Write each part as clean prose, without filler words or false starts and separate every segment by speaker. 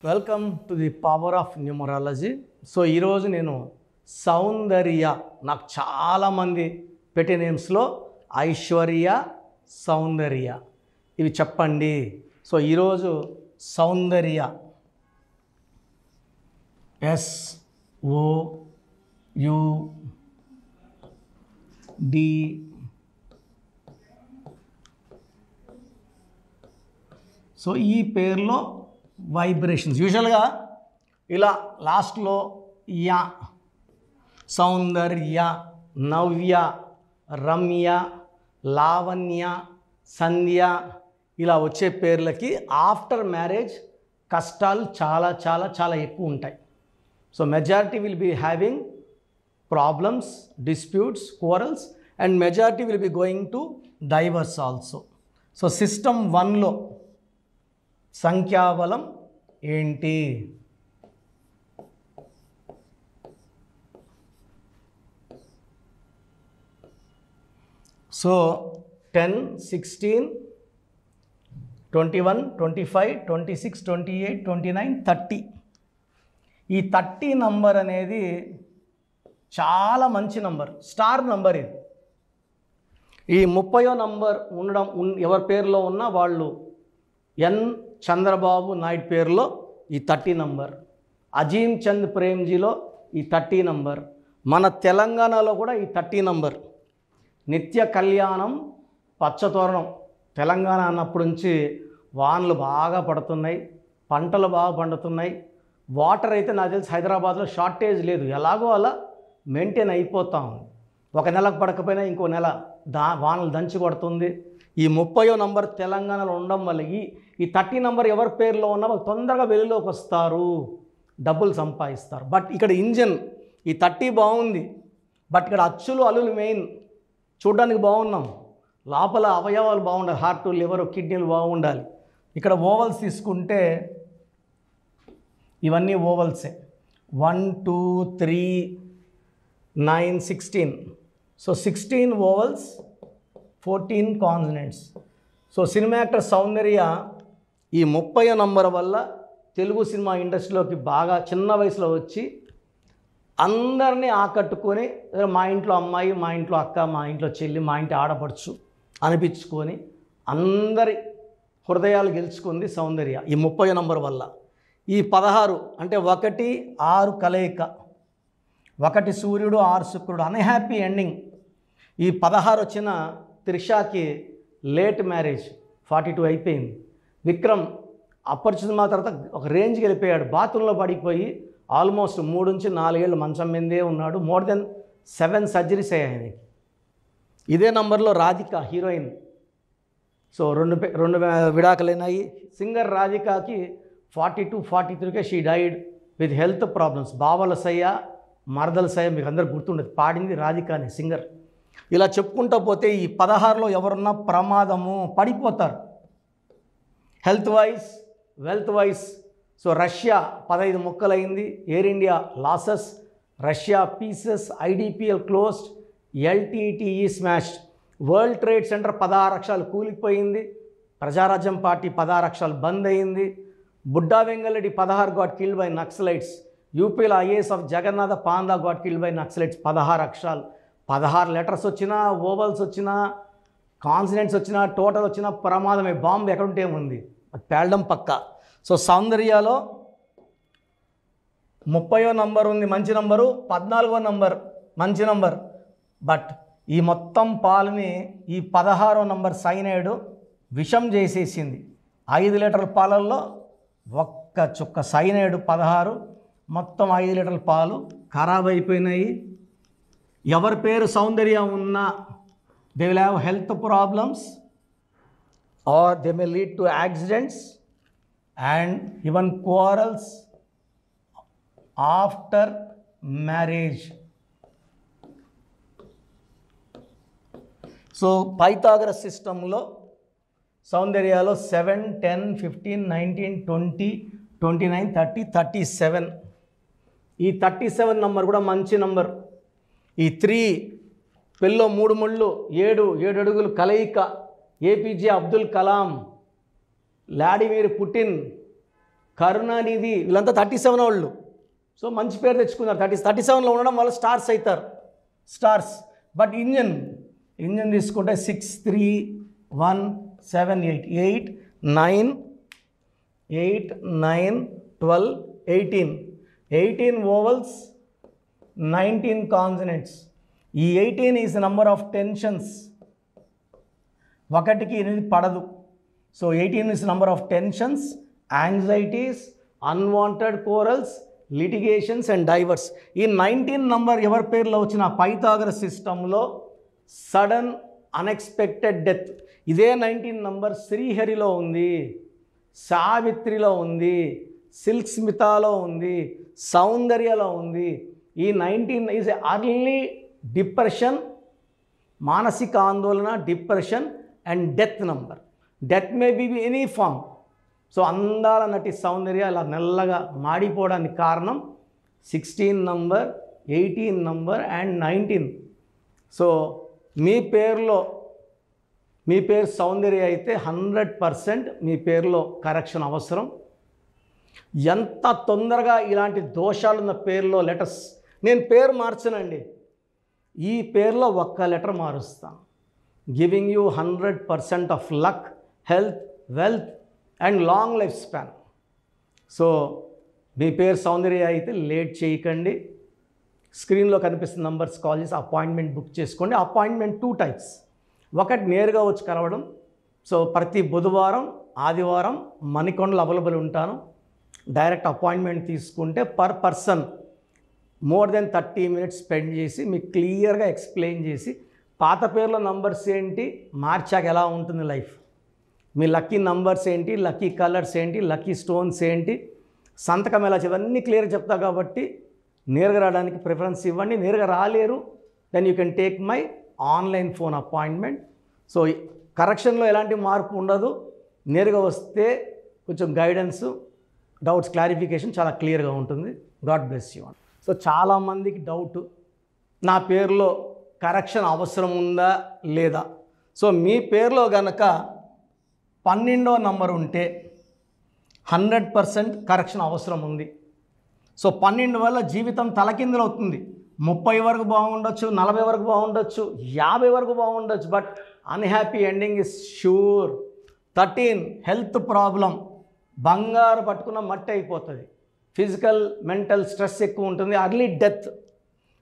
Speaker 1: Welcome to the power of numerology. So ఈరోజు నేను సౌందర్య, నాకు చాలామంది పెట్టే నేమ్స్లో ఐశ్వర్య, సౌందర్య ఇవి చెప్పండి. సో ఈరోజు సౌందర్య SOUD. సో ఈ పేరులో వైబ్రేషన్స్ యూజువల్గా ఇలా లాస్ట్లో యా, సౌందర్య, నవ్య, రమ్య, లావణ్య, సంధ్య ఇలా వచ్చే పేర్లకి ఆఫ్టర్ మ్యారేజ్ కష్టాలు చాలా చాలా చాలా ఎక్కువ ఉంటాయి. So majority will be having problems, disputes, quarrels and majority will be going to divorce also. So system 1లో సంఖ్యాబలం ఏంటి? సో 10, 16, 21, 25, 26, 28, 29, 30. ఈ 30 నంబర్ అనేది చాలా మంచి నంబర్, స్టార్ నంబర్. ఇది ఈ 30వ నంబర్ ఉండడం ఎవరి పేరులో ఉన్నా వాళ్ళు ఎన్ చంద్రబాబు నాయుడు పేరులో ఈ 30 నంబర్, అజీమ్ చంద్ ప్రేమ్జీలో ఈ 30 నంబర్, మన తెలంగాణలో కూడా ఈ 30 నంబర్. నిత్య కళ్యాణం, పచ్చతోరణం. తెలంగాణ అన్నప్పటి నుంచి వానలు బాగా పడుతున్నాయి, పంటలు బాగా పండుతున్నాయి. వాటర్ అయితే నాకు తెలిసి హైదరాబాద్లో షార్టేజ్ లేదు, ఎలాగో అలా మెయింటైన్ అయిపోతాం. ఒక నెలకు పడకపోయినా ఇంకో నెల వానలు దంచి కొడుతుంది. ఈ 30వ నంబర్ తెలంగాణలో ఉండడం వల్ల ఈ 30 నంబర్ ఎవరి పేరులో ఉన్నా వాళ్ళు తొందరగా వెలుగులోకి వస్తారు, డబ్బులు సంపాదిస్తారు. బట్ ఇక్కడ ఇంజన్ ఈ 30 బాగుంది, బట్ ఇక్కడ అచ్చులు అల్లులు మెయిన్. చూడడానికి బాగున్నాం, లోపల అవయవాలు బాగుండాలి, హార్ట్, లివర్, కిడ్నీలు బాగుండాలి. ఇక్కడ ఓవల్స్ తీసుకుంటే ఇవన్నీ ఓవల్సే. 1, 2, 3, 9, 16. So 16 vowels, 14 consonants. So cinema actor Soundarya ఈ 30వ నంబర్ వల్ల తెలుగు సినిమా ఇండస్ట్రీలోకి బాగా చిన్న వయసులో వచ్చి అందరినీ ఆకట్టుకొని, మా ఇంట్లో అమ్మాయి, మా ఇంట్లో అక్క, మా ఇంట్లో చెల్లి, మా ఇంటి ఆడపడుచు అనిపించుకొని అందరి హృదయాలు గెలుచుకుంది సౌందర్య ఈ 30వ నంబర్ వల్ల. ఈ 16 అంటే 1, 6 కలయిక, 1 సూర్యుడు 6 శుక్రుడు, అన్హ్యాపీ ఎండింగ్. ఈ 16 వచ్చిన త్రిషాకి లేట్ మ్యారేజ్, 42 అయిపోయింది. విక్రమ్ అప్పటి సినిమా తర్వాత ఒక రేంజ్కి వెళ్ళిపోయాడు, బాత్రూంలో పడిపోయి ఆల్మోస్ట్ 3 నుంచి 4 ఏళ్ళు మంచం మీదే ఉన్నాడు. మోర్ దెన్ 7 సర్జరీస్ అయ్యాయి ఆయనకి. ఇదే నంబర్లో రాధిక హీరోయిన్. సో రెండు విడాకులైనాయి. సింగర్ రాధికకి 42, 43కే she died with health problems. బావల సయ్య, మరదల సయ్య మీకు అందరు గుర్తుండదు, పాడింది రాధికని సింగర్. ఇలా చెప్పుకుంటూ పోతే ఈ 16లో ఎవరున్నా ప్రమాదము, పడిపోతారు health wise, wealth wise. So Russia 15 ముక్కలైంది, Air India losses, Russia pieces, IDPL closed, LTTE smashed, World Trade Center 16 అక్షరాలు కూలిపోయింది, ప్రజారాజ్యం పార్టీ 16 అక్షరాలు బంద్ అయింది, Budda Vengalareddy 16 got killed by naxalites, యూపీలో IAS of Jagannatha Panda got killed by naxalites. 16 అక్షరాలు, 16 లెటర్స్ వచ్చినా, ఓవల్స్ వచ్చినా, కాన్సనెంట్స్ వచ్చినా, టోటల్ వచ్చినా ప్రమాదమే. బాంబు ఎక్కడుంటే ఉంది, అది పేలడం పక్క. సో సౌందర్యాలో 30వ నంబర్ ఉంది, మంచి నంబరు. 14వ నంబర్ మంచి నంబర్. బట్ ఈ మొత్తం పాలని ఈ 16వ నంబర్ సైనైడ్ విషం చేసేసింది. 5 లీటర్ల పాలల్లో ఒక్క చుక్క సైనైడ్ 16, మొత్తం 5 లీటర్ల పాలు ఖరాబ్ అయిపోయినాయి. ఎవరి పేరు సౌందర్య ఉన్నా they will have health problems or they may lead to accidents and even quarrels after marriage. So Pythagoras సిస్టంలో సౌందర్యాలో 7, 10, 15, 19, 20, 29, 30, 37. ఈ 37 నంబర్ కూడా మంచి నంబర్. ఈ 3 పెళ్ళో 3 ముళ్ళు, 7 అడుగులు కలయిక, APJ Abdul Kalam, Vladimir Putin, Karunanidhi, వీళ్ళంతా 37 వాళ్ళు. సో మంచి పేరు తెచ్చుకున్నారు. 37లో ఉండడం వల్ల స్టార్స్ అవుతారు, స్టార్స్. బట్ ఇంజన్ తీసుకుంటే 6 3 1 7 8 9 12 18 vowels, 19 consonants. ఈ 18 ఈజ్ నెంబర్ ఆఫ్ టెన్షన్స్. ఒకటికి 8 పడదు. So 18 is number of tensions, anxieties, unwanted corals, litigations and diverse. ఈ 19 నంబర్ ఎవరి పేరులో వచ్చిన పైథాగరస్ సిస్టంలో సడన్ అన్ఎక్స్పెక్టెడ్ డెత్. ఇదే 19 నంబర్ శ్రీహరిలో ఉంది, సావిత్రిలో ఉంది, సిల్క్ స్మితాలో ఉంది, సౌందర్యలో ఉంది. ఈ 19 ఈజ్ అర్లీ డిప్రెషన్, మానసిక ఆందోళన, depression and death number. Death may be any form. So అందాల నటి సౌందర్య అలా మెల్లగా మాడిపోవడానికి కారణం 16 నంబర్, 18 నంబర్ అండ్ 19. సో మీ పేరు సౌందర్య అయితే 100% మీ పేరులో కరెక్షన్ అవసరం. ఎంత తొందరగా ఇలాంటి దోషాలున్న పేరులో లెటర్స్, నేను పేరు మార్చనండి, ఈ పేరులో ఒక్క లెటర్ మారుస్తాను. Giving you 100% of luck, health, wealth and long life span. So మీ పేరు సౌందర్య అయితే లేట్ చేయకండి. స్క్రీన్లో కనిపిస్తున్న నంబర్స్ కాల్ చేసి అపాయింట్మెంట్ బుక్ చేసుకోండి. Appointment 2 types. ఒకటి నేరుగా వచ్చి కలవడం. సో ప్రతి బుధవారం, ఆదివారం మణికొండలో అవైలబుల్ ఉంటాను. డైరెక్ట్ అపాయింట్మెంట్ తీసుకుంటే per person more than 30 minutes spend చేసి మీకు క్లియర్గా ఎక్స్ప్లెయిన్ చేసి పాత పేర్లో నంబర్స్ ఏంటి, మార్చాక ఎలా ఉంటుంది లైఫ్, మీ లక్కీ నంబర్స్ ఏంటి, లక్కీ కలర్స్ ఏంటి, లక్కీ స్టోన్స్ ఏంటి, సంతకం ఎలా ఇవన్నీ క్లియర్గా చెప్తా. కాబట్టి నేరుగా రావడానికి ప్రిఫరెన్స్ ఇవ్వండి. నేరుగా రాలేరు, then you can take my online phone appointment. So కరెక్షన్లో ఎలాంటి మార్పు ఉండదు. నేరుగా వస్తే కొంచెం గైడెన్స్, డౌట్స్ క్లారిఫికేషన్ చాలా క్లియర్గా ఉంటుంది. God bless you. సో చాలామందికి డౌట్, నా పేరులో కరెక్షన్ అవసరం ఉందా లేదా. సో మీ పేరులో గనక 12వ నంబర్ ఉంటే 100% కరెక్షన్ అవసరం ఉంది. సో 12 వల్ల జీవితం తలకిందులు అవుతుంది. 30 వరకు బాగుండొచ్చు, 40 వరకు బాగుండొచ్చు, 50 వరకు బాగుండొచ్చు, but unhappy ending is sure. 13 health problem, బంగారు పట్టుకున్న మట్టి అయిపోతుంది, ఫిజికల్ మెంటల్ స్ట్రెస్ ఎక్కువ ఉంటుంది, అర్లీ డెత్.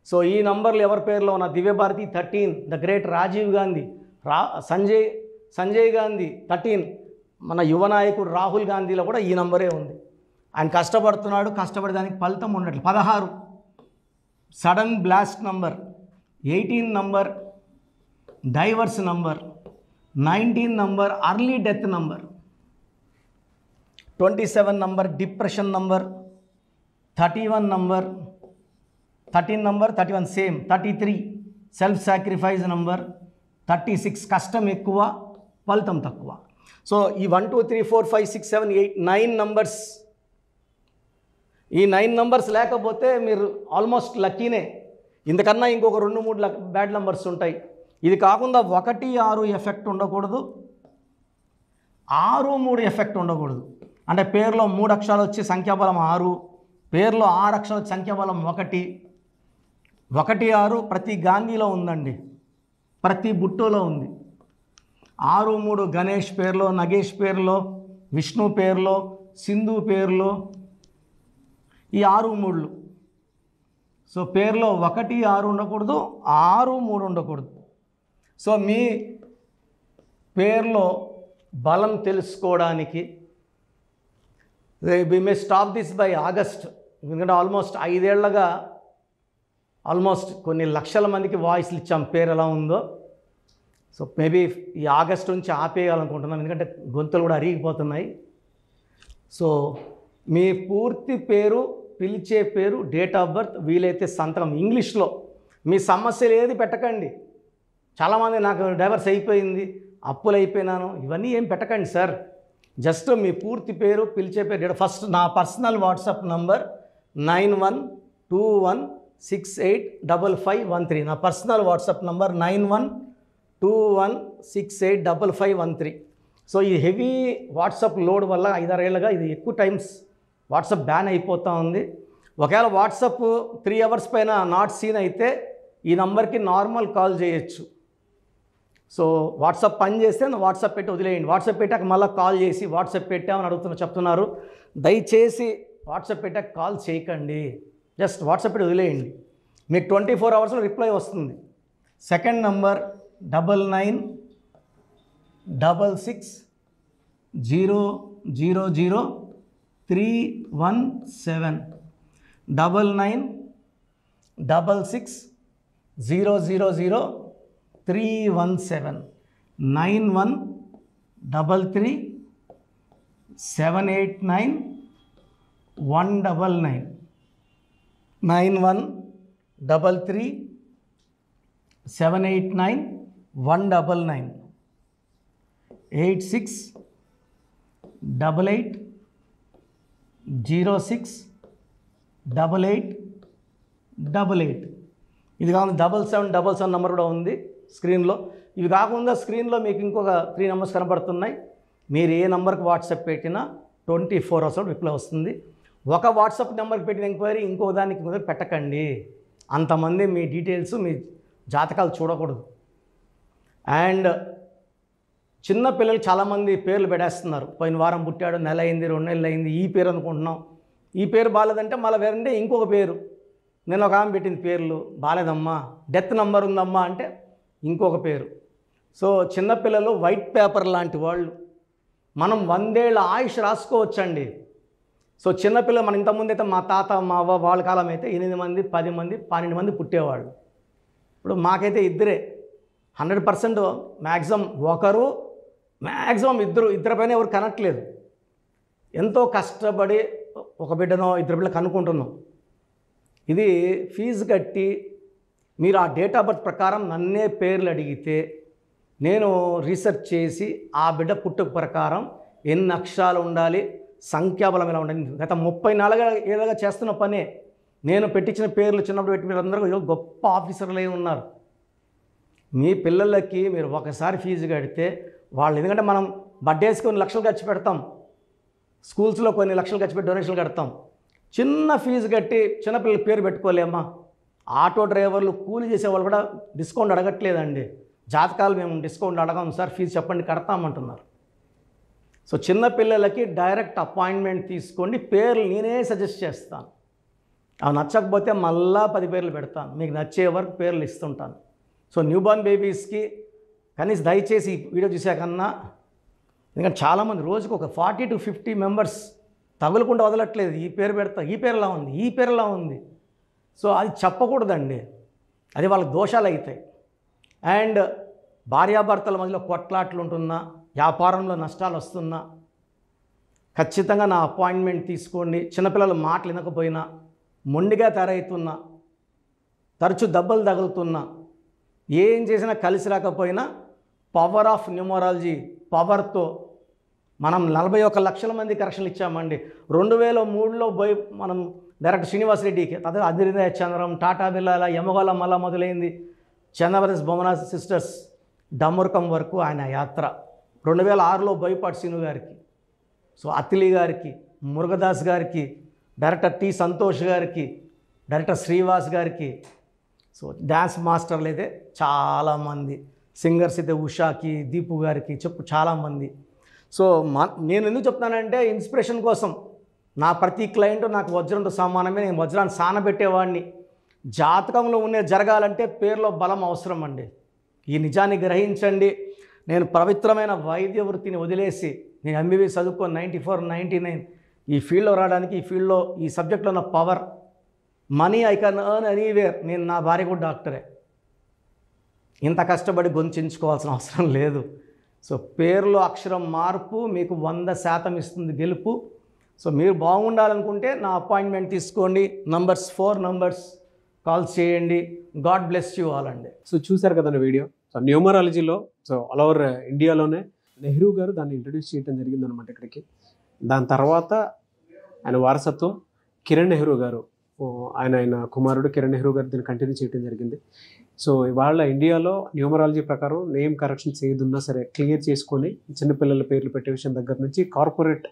Speaker 1: సో ఈ నంబర్లు ఎవరి పేరులో ఉన్న దివ్యభారతి 13, ద గ్రేట్ రాజీవ్ గాంధీ, సంజయ్ గాంధీ 13, మన యువ నాయకుడు రాహుల్ గాంధీలో కూడా ఈ నంబరే ఉంది. ఆయన కష్టపడుతున్నాడు, కష్టపడేదానికి ఫలితం ఉన్నట్లు. 16 sudden blast number, 18 number divorce number, 19 number early death number, 27 number depression number, 31 number 13 number 31 same, 33 self sacrifice number, 36 కష్టం ఎక్కువ ఫలితం తక్కువ. సో ఈ 1 2 3 4 5 6 7 8 9 నంబర్స్, ఈ 9 నంబర్స్ లేకపోతే మీరు ఆల్మోస్ట్ లక్కీనే. ఇంతకన్నా ఇంకొక 2 3 బ్యాడ్ నంబర్స్ ఉంటాయి. ఇది కాకుండా 1 6 ఎఫెక్ట్ ఉండకూడదు, 6 3 ఎఫెక్ట్ ఉండకూడదు. అంటే పేరులో 3 అక్షరాలు వచ్చి సంఖ్యాబలం 6, పేరులో 6 అక్షరాలు వచ్చి సంఖ్యాబలం 1. 1 6 ప్రతి గాంధీలో ఉందండి, ప్రతి బుట్టోలో ఉంది. 6 3 గణేష్ పేరులో, నగేష్ పేరులో, విష్ణు పేరులో, సింధు పేరులో, ఈ 6 3లు. సో పేరులో 1 6 ఉండకూడదు, 6 3 ఉండకూడదు. సో మీ పేరులో బలం తెలుసుకోవడానికి we may stop this by August. ఎందుకంటే ఆల్మోస్ట్ 5 ఏళ్లుగా ఆల్మోస్ట్ కొన్ని లక్షల మందికి వాయిస్లు ఇచ్చాం పేరు ఎలా ఉందో. సో మేబీ ఈ ఆగస్ట్ నుంచి ఆపేయాలనుకుంటున్నాం, ఎందుకంటే గొంతులు కూడా అరిగిపోతున్నాయి. సో మీ పూర్తి పేరు, పిలిచే పేరు, డేట్ ఆఫ్ బర్త్, వీలైతే సంతకం ఇంగ్లీష్లో. మీ సమస్యలు ఏది పెట్టకండి. చాలామంది నాకు డైవర్స్ అయిపోయింది, అప్పులు అయిపోయినాను, ఇవన్నీ ఏం పెట్టకండి సార్. జస్ట్ మీ పూర్తి పేరు, పిలిచే పేరు, డేట్. ఫస్ట్ నా పర్సనల్ వాట్సాప్ నంబర్ 9121685513. నా పర్సనల్ వాట్సాప్ నంబర్ 9121685513. సో ఈ హెవీ వాట్సాప్ లోడ్ వల్ల 5 6 ఏళ్ళుగా ఇది ఎక్కువ టైమ్స్ వాట్సాప్ బ్యాన్ అయిపోతూ ఉంది. ఒకవేళ వాట్సాప్ 3 అవర్స్ పైన నాట్ సీన్ అయితే ఈ నంబర్కి నార్మల్ కాల్ చేయొచ్చు. సో వాట్సాప్ పని చేస్తే వాట్సాప్ పెట్టి వదిలేయండి. వాట్సాప్ పెట్టాక మళ్ళీ కాల్ చేసి వాట్సాప్ పెట్టామని చెప్తున్నారు. దయచేసి వాట్సాప్ పెట్టాక కాల్ చేయకండి, జస్ట్ వాట్సాప్ పెట్టి వదిలేయండి. మీకు 24 అవర్స్లో రిప్లై వస్తుంది. Second number 9966000317 9966000317 9133789199 9133789199 8688068888. ఇది కాకుండా 7777 నెంబర్ కూడా ఉంది స్క్రీన్లో. ఇవి కాకుండా స్క్రీన్లో మీకు ఇంకొక 3 నెంబర్స్ కనబడుతున్నాయి. మీరు ఏ నెంబర్కి వాట్సాప్ పెట్టినా 24 అవర్స్ రిప్లై వస్తుంది. ఒక వాట్సాప్ నెంబర్కి పెట్టిన ఎంక్వైరీ ఇంకో దానికి పెట్టకండి. అంతమంది మీ డీటెయిల్స్, మీ జాతకాలు చూడకూడదు. అండ్ చిన్న పిల్లలు చాలామంది పేర్లు పెట్టేస్తున్నారు. పోయిన వారం పుట్టాడు, నెల అయింది, 2 నెలలు అయింది, ఈ పేరు అనుకుంటున్నాం. ఈ పేరు బాగాలేదంటే మళ్ళీ వేరంటే ఇంకొక పేరు. నేను ఒక ఆమె పెట్టింది పేర్లు బాగాలేదమ్మా, డెత్ నెంబర్ ఉందమ్మా అంటే ఇంకొక పేరు. సో చిన్నపిల్లలు వైట్ పేపర్ లాంటి వాళ్ళు. మనం 100 ఏళ్ళ ఆయుష్ రాసుకోవచ్చండి. సో చిన్నపిల్లలు మన ఇంతకుముందు అయితే మా తాత మా అవ్వ వాళ్ళ కాలం అయితే 8 మంది 10 మంది 12 మంది పుట్టేవాళ్ళు. ఇప్పుడు మాకైతే ఇద్దరే. 100% మ్యాక్సిమం ఒకరు, మ్యాక్సిమం ఇద్దరు పైన ఎవరు కనట్లేదు. ఎంతో కష్టపడి ఒక బిడ్డనో 2 బిడ్డలు కనుక్కుంటున్నాం. ఇది ఫీజు కట్టి మీరు ఆ డేట్ ఆఫ్ బర్త్ ప్రకారం నన్నే పేర్లు అడిగితే నేను రీసెర్చ్ చేసి ఆ బిడ్డ పుట్టుక ప్రకారం ఎన్ని అక్షరాలు ఉండాలి, సంఖ్యాబలం ఎలా ఉండాలి. గత 34 ఏళ్ళుగా చేస్తున్న పనే. నేను పెట్టించిన పేర్లు చిన్నప్పుడు పెట్టి మీరు అందరూ గొప్ప ఆఫీసర్లు అయి ఉన్నారు. మీ పిల్లలకి మీరు ఒకసారి ఫీజు కడితే వాళ్ళు, ఎందుకంటే మనం బర్త్డేస్కి కొన్ని లక్షలు ఖర్చు పెడతాం, స్కూల్స్లో కొన్ని లక్షలు ఖర్చు పెట్టి డొనేషన్లు కడతాం. చిన్న ఫీజు కట్టి చిన్నపిల్లల పేరు పెట్టుకోలేమా? ఆటో డ్రైవర్లు, కూలి చేసేవాళ్ళు కూడా డిస్కౌంట్ అడగట్లేదండి. జాతకాలు మేము డిస్కౌంట్ అడగం సార్, ఫీజు చెప్పండి కడతామంటున్నారు. సో చిన్నపిల్లలకి డైరెక్ట్ అపాయింట్మెంట్ తీసుకోండి. పేర్లు నేనే సజెస్ట్ చేస్తాను. అవి నచ్చకపోతే మళ్ళా 10 పేర్లు పెడతాను. మీకు నచ్చే వరకు పేర్లు ఇస్తుంటాను. సో న్యూబార్న్ బేబీస్కి కనీసం దయచేసి ఈ వీడియో చూసాకన్నా, ఎందుకంటే చాలామంది రోజుకు ఒక 40 to 50 మెంబర్స్ తగులుకుంటూ వదలట్లేదు. ఈ పేరు పెడతా, ఈ పేరులా ఉంది, ఈ పేరులా ఉంది. సో అది చెప్పకూడదండి, అది వాళ్ళకి దోషాలు అవుతాయి. అండ్ భార్యాభర్తల మధ్యలో కొట్లాట్లు ఉంటున్నా, వ్యాపారంలో నష్టాలు వస్తున్నా ఖచ్చితంగా నా అపాయింట్మెంట్ తీసుకోండి. చిన్నపిల్లలు మాటలు వినకపోయినా, మొండిగా తయారవుతున్నా, తరచూ దెబ్బలు తగులుతున్నా, ఏం చేసినా కలిసి రాకపోయినా పవర్ ఆఫ్ న్యూమరాలజీ పవర్తో మనం 41 లక్షల మంది కరెక్షన్లు ఇచ్చామండి. 2003లో పోయి మనం డైరెక్ట్ శ్రీనివాసరెడ్డికి, అదే అదిరిదయ చంద్రం, టాటా బిర్లా, యమగోళ మళ్ళా మొదలైంది, చంద్రవరస్ బొమ్మన సిస్టర్స్, డమ్మరుకం వరకు ఆయన యాత్ర. 2006లో బోయపాటి శ్రీను గారికి, సో అతిలి గారికి, మురుగదాస్ గారికి, డైరెక్టర్ టి సంతోష్ గారికి, డైరెక్టర్ శ్రీవాస్ గారికి, సో డ్యాన్స్ మాస్టర్లు అయితే చాలామంది, సింగర్స్ అయితే ఉషాకి, దీపు గారికి చాలామంది. సో నేను ఎందుకు చెప్తానంటే ఇన్స్పిరేషన్ కోసం. నా ప్రతి క్లయింట్ నాకు వజ్రంతో సమానమే. నేను వజ్రాన్ని సానబెట్టేవాడిని. జాతకంలో ఉండే జరగాలంటే పేరులో బలం అవసరం అండి. ఈ నిజాన్ని గ్రహించండి. నేను పవిత్రమైన వైద్య వృత్తిని వదిలేసి నేను ఎంబీబీఎస్ చదువుకొని 94, 99 ఈ ఫీల్డ్లో రావడానికి, ఈ ఫీల్డ్లో ఈ సబ్జెక్ట్లో ఉన్న power, money I can earn anywhere. నేను, నా భార్య కూడా డాక్టరే. ఇంత కష్టపడి గొంతుంచుకోవాల్సిన అవసరం లేదు. సో పేరులో అక్షరం మార్పు మీకు 100% ఇస్తుంది గెలుపు. సో మీరు బాగుండాలనుకుంటే నా అపాయింట్మెంట్ తీసుకోండి. 4 నంబర్స్ కాల్ చేయండి. గాడ్ బ్లెస్ యూ ఆల్ అండి.
Speaker 2: సో చూశారు కదండి వీడియో. సో న్యూమరాలజీలో సో ఆల్ ఓవర్ ఇండియాలోనే నెహ్రూ గారు దాన్ని ఇంట్రడ్యూస్ చేయడం జరిగిందనమాట ఇక్కడికి. దాని తర్వాత ఆయన వారసత్వం కిరణ్ నెహ్రూ గారు, ఆయన కుమారుడు కిరణ్ నెహ్రూ గారు దీన్ని కంటిన్యూ చేయడం జరిగింది. సో ఇవాళ ఇండియాలో న్యూమరాలజీ ప్రకారం నేమ్ కరెక్షన్స్ ఏది ఉన్నా సరే క్లియర్ చేసుకొని చిన్నపిల్లల పేర్లు పెట్టే విషయం దగ్గర నుంచి కార్పొరేట్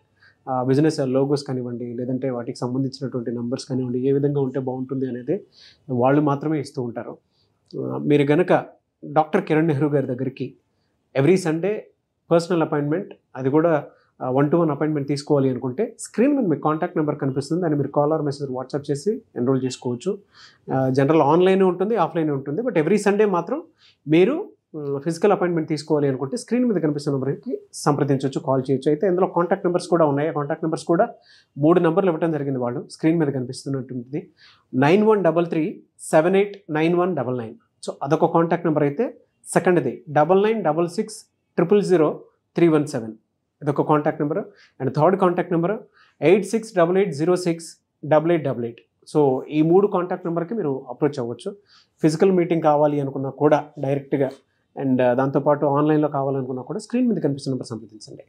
Speaker 2: బిజినెస్ లోగోస్ కానివ్వండి, లేదంటే వాటికి సంబంధించినటువంటి నెంబర్స్ కానివ్వండి, ఏ విధంగా ఉంటే బాగుంటుంది అనేది వాళ్ళు మాత్రమే ఇస్తూ ఉంటారు. మీరు కనుక డాక్టర్ కిరణ్ నెహ్రూ గారి దగ్గరికి ఎవ్రీ సండే పర్సనల్ అపాయింట్మెంట్, అది కూడా 1-to-1 అపాయింట్మెంట్ తీసుకోవాలి అనుకుంటే స్క్రీన్ మీద మీకు కాంటాక్ట్ నెంబర్ కనిపిస్తుంది, దాన్ని మీరు కాల్ ఆర్ మెసేజ్ వాట్సాప్ చేసి ఎన్రోల్ చేసుకోవచ్చు. జనరల్ ఆన్లైన్ ఉంటుంది, ఆఫ్లైన్ ఉంటుంది. బట్ ఎవ్రీ సండే మాత్రం మీరు ఫిజికల్ అపాయింట్మెంట్ తీసుకోవాలి అనుకుంటే స్క్రీన్ మీద కనిపిస్తున్న నెంబర్కి సంప్రదించవచ్చు, కాల్ చేయొచ్చు. అయితే ఇందులో కాంటాక్ట్ నెంబర్స్ కూడా ఉన్నాయి. ఆ కాంటాక్ట్ నెంబర్స్ కూడా 3 నెంబర్లు ఇవ్వడం జరిగింది వాళ్ళు. స్క్రీన్ మీద కనిపిస్తున్నటువంటిది 9133789199. సో అదొక కాంటాక్ట్ నెంబర్ అయితే. సెకండ్ది 9966000317, ఇదొక contact number. And third contact number 8688068888. So ఈ 3 కాంటాక్ట్ నెంబర్కి మీరు అప్రోచ్ అవ్వచ్చు. ఫిజికల్ మీటింగ్ కావాలి అనుకున్నా కూడా డైరెక్ట్గా, అండ్ దాంతోపాటు ఆన్లైన్లో కావాలనుకున్నా కూడా స్క్రీన్ మీద కనిపిస్తున్న నెంబర్ సంప్రదించండి.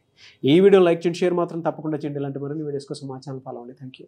Speaker 2: ఈ వీడియో లైక్ చేయండి, షేర్ మాత్రం తప్పకుండా చేయండి. ఇలాంటి మరిన్ని వీడియోస్ కోసం మా ఛానల్ ఫాలో అవ్వండి. Thank you.